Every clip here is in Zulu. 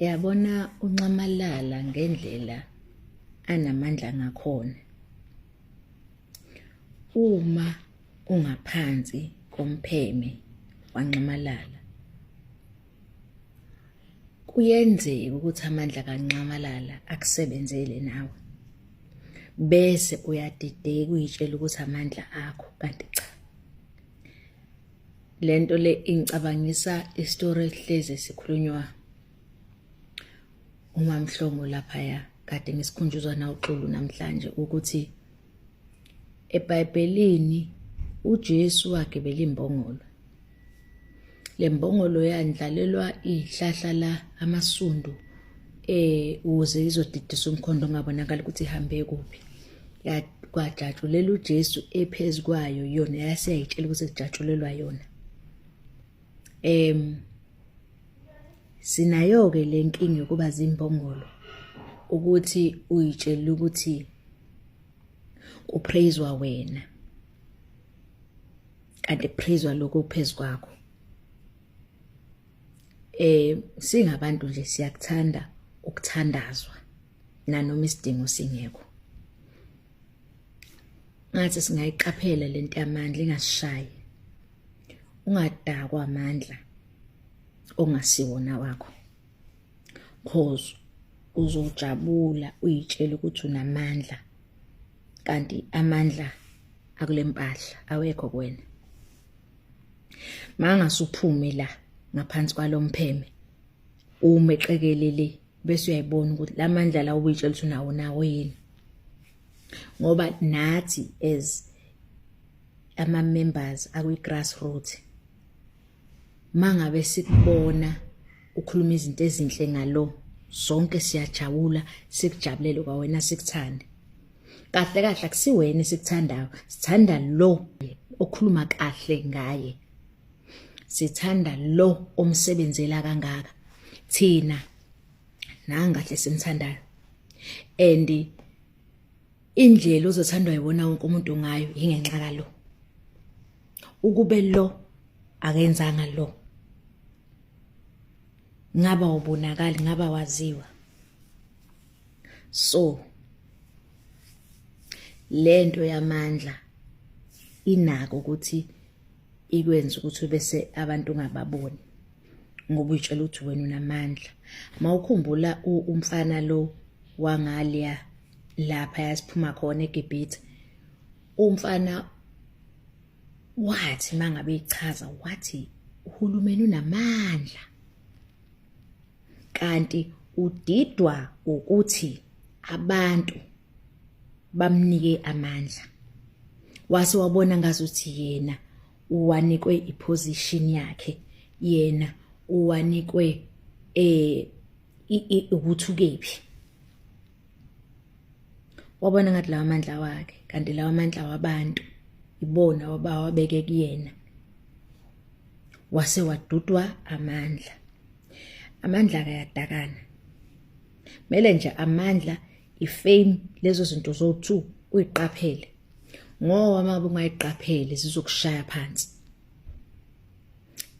Yabona uNcamalala ngendlela anamandla ngakhona. Uma ungaphansi kompheme waNcamalala, kuyenzeka ukuthi amandla kaNcamalala akusebenzele nawe. Bese uyadideka uyitshela ukuthi amandla akho, kanti cha. Lento le ingicabangisa istory ehleze sikhulunywa uMamhlongo laphaya kade ngisikhunjuzwa nawuxulu namhlanje ukuthi eBhayibhelini uJesu wagibela imbongolo. Le mbongolo yandlalelwa ihlahla la amasundu ukuze izodidisa umkhondo ongabonakala ukuthi ihambe kuphi. Kwajatshulela uJesu ephezukwayo yona yaseyayitshela ukuthi kujatshulelwa yona. Sinayo-ke le nkinga yokuba zimbongolo ukuthi uyitshela ukuthi kupraiswa wena kanti kupraiswa lokho kuphezu kwakho. Singabantu nje siyakuthanda ukuthandazwa nanoma isidingo singekho. Ngathi singayiqaphela lento yamandla ingasishayi. Ungadakwa amandla ongasiwona wakho. Cause uzojabula uyitshela ukuthi unamandla kanti amandla akule mpahla awekho kuwena. Mangasuphume la ngaphansi kwalompheme umeqekelele bese uyayibona ukuthi lamandla la ubuyitshela ukuthi unawo nawo yini. Ngoba nathi as ama members akwi grassroots mangabe sikubona ukhuluma izinto ezinhle ngalo sonke siyajabula sikujabulele kwawena sikuthande. Kahle kahle akusiwena esikuthandayo, sithanda lo okhuluma kahle ngaye. Sithanda lo omsebenzela kangaka thina nangahle simthandayo. And indlela ozothandwa yibona wonke umuntu ngayo ingenxa kalo. Ukube lo akenzanga lo, ngaba ubonakala, ngaba waziwa. So lento yamandla inako ukuthi ikwenza ukuthi bese abantu ungababoni ngoba uyitshela ukuthi wena unamandla. Mawukhumbula umfana lo wangaliya lapha yasiphuma khona eGibhithe, umfana wathi mangabe ichaza wathi uhulumeni unamandla kanti udidwa ukuthi abantu bamnike amandla. Wase wabona ngazuthi yena uwanikwe iposition yakhe, yena uwanikwe ukuthukephi. Wabona ngathi lawa amandla wakhe kanti lawa amandla wabantu ibona wabeke kuyena. Wase wadudwa amandla. Amandla kayadakana. Mele nje amandla ifame lezo zinto zo2 uyiqaphele. Ngoba mabe ungayiqaphele zizokushaya phansi.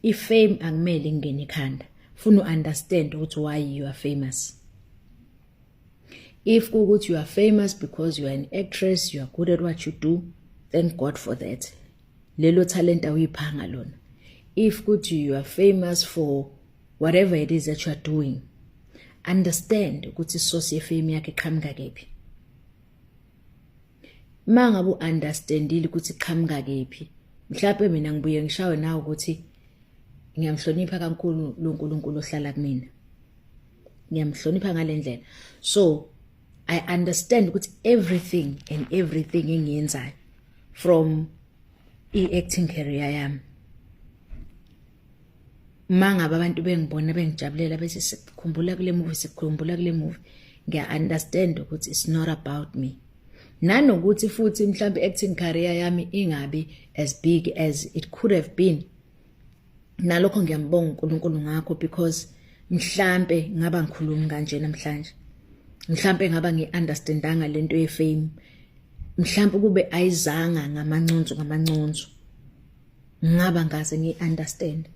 Ifame akumele ingene ekhanda. Funa understand ukuthi why you are famous. If ukuthi you are famous because you are an actress, you are good at what you do, thank God for that. Lelo talent awuyiphanga lona. If ukuthi you are famous for whatever it is that you are doing, understand ukuthi isource yefame yakhe iqhamuka kephi. Mangabe understandile ukuthi iqhamuka kephi, mhlawumbe mina ngibuye ngishawe nawe ukuthi ngiyamhlonipha kaNkulunkulu loNkulunkulu ohlala kumina. Ngiyamhlonipha ngalendlela. So I understand ukuthi everything engiyenzayo from acting career yami, mangabe abantu bengibona bengijabulela bese sikhumbula kule movie, ngiya understand ukuthi it's not about me. Nanokuthi futhi mhlawumbe acting career yami ingabi as big as it could have been, nalokho ngiyambonga uNkulunkulu ngakho because mhlawumbe ngaba ngikhuluma kanje namhlanje, mhlawumbe ngaba ngiunderstandanga lento yefame, mhlawumbe kube ayizanga ngamanconzo ngaba ngaze ngiunderstand.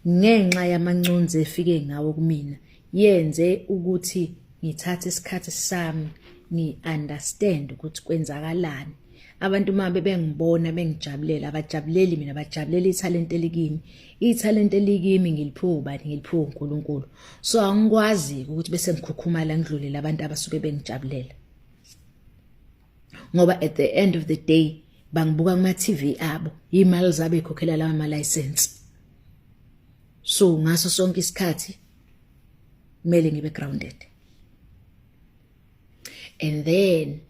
Ngenxa yamanconzo efike ngawo kumina yenze ukuthi ngithathe isikhathi sami ngi-understand ukuthi kwenzakalani. Abantu uma bengibona bengijabulela, abajabuleli mina, bajabulela ithalente elikimi. Ithalente elikimi ngiliphiwe ubani? Ngiliphiwe uNkulunkulu. So angikwazi ukuthi bese ngikhukhumala ngidlulela abantu abasuke bengijabulela, ngoba at the end of the day bangibuka kuma-TV abo, imali zabo ikhokhela lawa ma-license. So ngaso sonke isikhathi kumele ngibe grounded. And then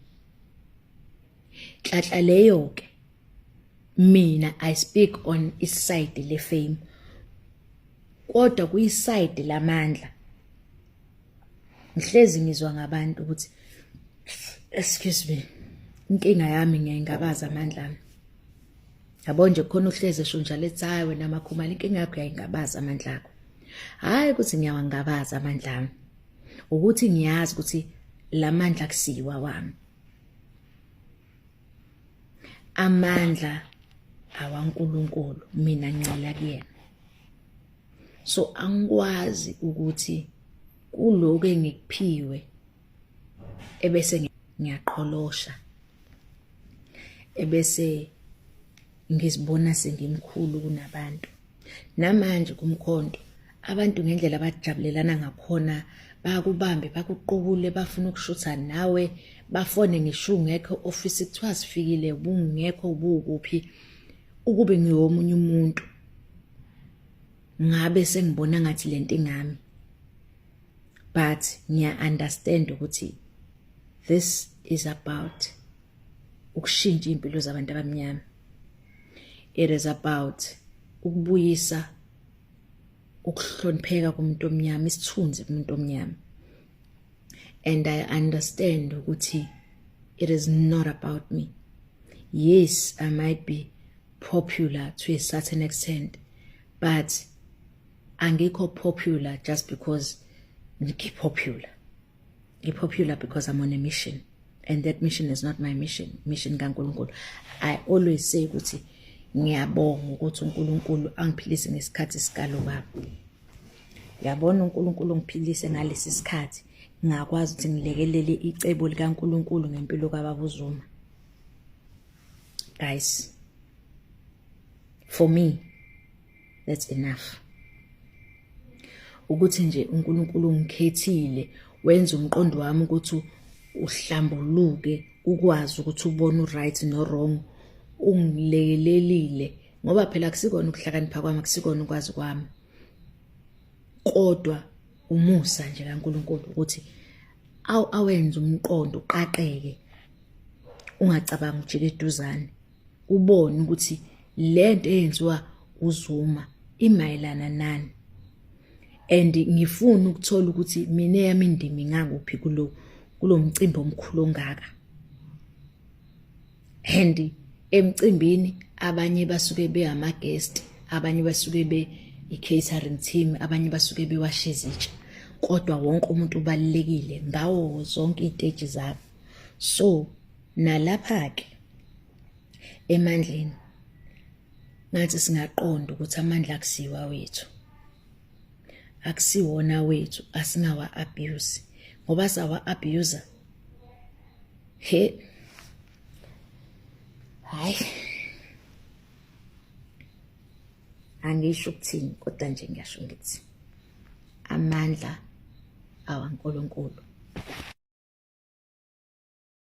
hlatla leyo ke mina I speak on iside le fame, kodwa kuyiside lamandla ngihlezi ngizwa ngabantu ukuthi excuse me, inkinga yami ngiyayingabaza amandla ami. Yabo nje khona uhleze esho njalo ethi hayi wena Makhumalo inkinga yakho uyayingabaza amandla akho. Hayi ukuthi ngiyawangabaza amandla ami, ukuthi ngiyazi ukuthi lamandla akusiwa wami. Amandla awaNkulunkulu, mina ngincela kuyena. So angikwazi ukuthi kuloko engikuphiwe ebese ngiyaqholosha, ebese ngizibona sengimkhulu kunabantu. Namanje kumkhonto abantu ngendlela abajabulelana ngakhona bayakubambe, bakuqubule, bafuna ukushutha nawe, bafone ngisho ungekho office kuthiwa sifikile ubungekho ubukuphi, ukube ngiyomunye umuntu ngabe sengibona ngathi lento ingami. But ngiya understand ukuthi this is about ukushintsha impilo zabantu abamnyama. It is about ukubuyisa ukuhlonipheka kumuntu omnyama, isithunzi kumuntu omnyama. And I understand ukuthi it is not about me. Yes, I might be popular to a certain extent, but angikho popular just because popular. I'm popular because I'm on a mission, and that mission is not my mission. Mission kaNkulunkulu. I always say ukuthi ngiyabonga ukuthi uNkulunkulu angiphilise ngesikhathi sikalo baba. Yabona uNkulunkulu ungiphilise ngalesi sikhathi ngakwazi ukuthi ngilekelele icebo likaNkulunkulu ngempilo kaBaba uZuma. Guys, for me that's enough. Ukuthi nje uNkulunkulu ungikhethile, wenza umqondo wami ukuthi uhlambuluke, ukwazi ukuthi ubone uright no wrong, ungilekelelile, ngoba phela akusikona ukuhlakanipha kwami, akusikona ukwazi kwami, kodwa umusa nje kaNkulunkulu ukuthi awenza umqondo uqaqeke, ungacabanga ujike eduzane, ubone ukuthi lento eyenziwa uZuma imayelana nani. And ngifuna ukuthola ukuthi mina yami indimi ngakuphi kulo mcimbi omkhulu ongaka. And emcimbini abanye basuke be ama guest, abanye basuke be i-catering team, abanye basuke bewashe izitsha, kodwa wonke umuntu ubalekile ngawo zonke iy'teji zabo. So nalapha ke emandleni ngathi singaqonda ukuthi amandla akusiwa wethu, akusiwona wethu, asingawa abuse, ngoba sawa abuser hayi angisho ukuthini, kodwa nje ngiyasho ngithi amandla awaNkulunkulu.